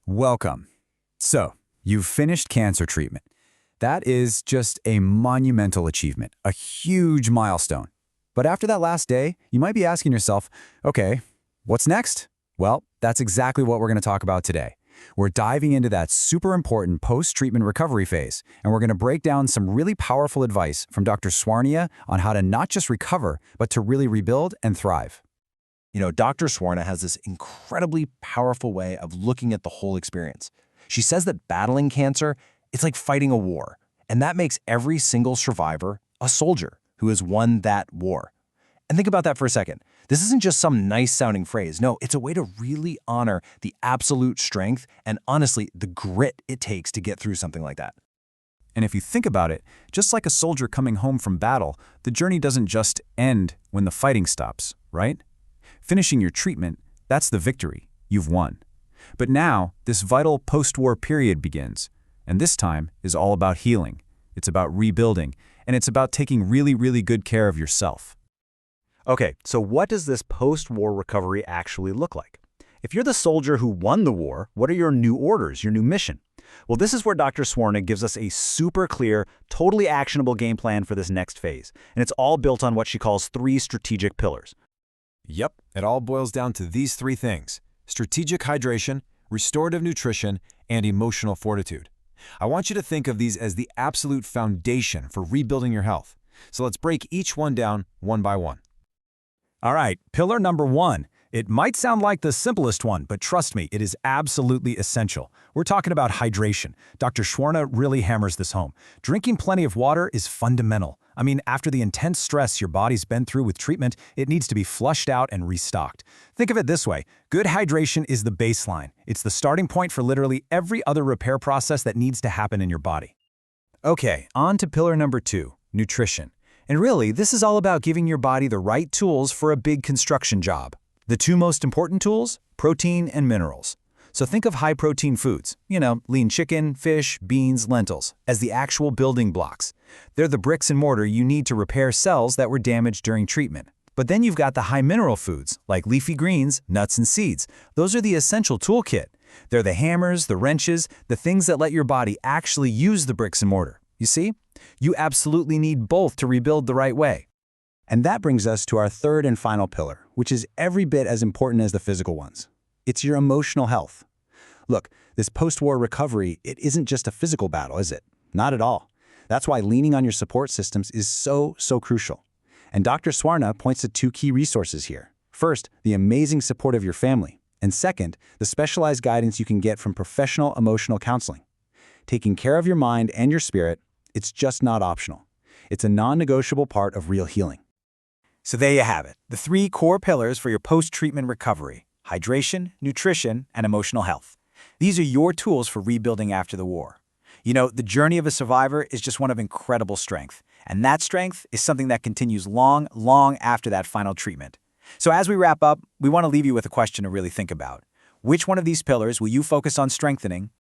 Welcome. So, you've finished cancer treatment. That is just a monumental achievement, a huge milestone. But after that last day, you might be asking yourself, okay, what's next? Well, that's exactly what we're going to talk about today. We're diving into that super important post-treatment recovery phase, and we're going to break down some really powerful advice from Dr. Swarnia on how to not just recover, but to really rebuild and thrive. Dr. Swarna has this incredibly powerful way of looking at the whole experience. She says that battling cancer, it's like fighting a war, and that makes every single survivor a soldier who has won that war. And think about that for a second. This isn't just some nice-sounding phrase. No, it's a way to really honor the absolute strength and, honestly, the grit it takes to get through something like that. And if you think about it, just like a soldier coming home from battle, the journey doesn't just end when the fighting stops, right? Finishing your treatment, that's the victory. You've won. But now, this vital post-war period begins, and this time is all about healing. It's about rebuilding, and it's about taking really, really good care of yourself. Okay, so what does this post-war recovery actually look like? If you're the soldier who won the war, what are your new orders, your new mission? Well, this is where Dr. Swarna gives us a super clear, totally actionable game plan for this next phase, and it's all built on what she calls 3 strategic pillars. Yep, it all boils down to these 3 things: strategic hydration, restorative nutrition, and emotional fortitude. I want you to think of these as the absolute foundation for rebuilding your health. So let's break each one down one by one. All right, pillar number 1. It might sound like the simplest one, but trust me, it is absolutely essential. We're talking about hydration. Dr. Swarna really hammers this home. Drinking plenty of water is fundamental. I mean, after the intense stress your body's been through with treatment, it needs to be flushed out and restocked. Think of it this way. Good hydration is the baseline. It's the starting point for literally every other repair process that needs to happen in your body. Okay, on to pillar number 2, nutrition. And really, this is all about giving your body the right tools for a big construction job. The 2 most important tools? Protein and minerals. So think of high-protein foods, lean chicken, fish, beans, lentils, as the actual building blocks. They're the bricks and mortar you need to repair cells that were damaged during treatment. But then you've got the high-mineral foods, like leafy greens, nuts, and seeds. Those are the essential toolkit. They're the hammers, the wrenches, the things that let your body actually use the bricks and mortar. You see? You absolutely need both to rebuild the right way. And that brings us to our 3rd and final pillar, which is every bit as important as the physical ones. It's your emotional health. Look, this post-war recovery, it isn't just a physical battle, is it? Not at all. That's why leaning on your support systems is so crucial. And Dr. Swarna points to 2 key resources here. First, the amazing support of your family. And second, the specialized guidance you can get from professional emotional counseling. Taking care of your mind and your spirit, it's just not optional. It's a non-negotiable part of real healing. So there you have it, the 3 core pillars for your post-treatment recovery: hydration, nutrition, and emotional health. These are your tools for rebuilding after the war. The journey of a survivor is just one of incredible strength, and that strength is something that continues long after that final treatment. So as we wrap up, we want to leave you with a question to really think about. Which one of these pillars will you focus on strengthening,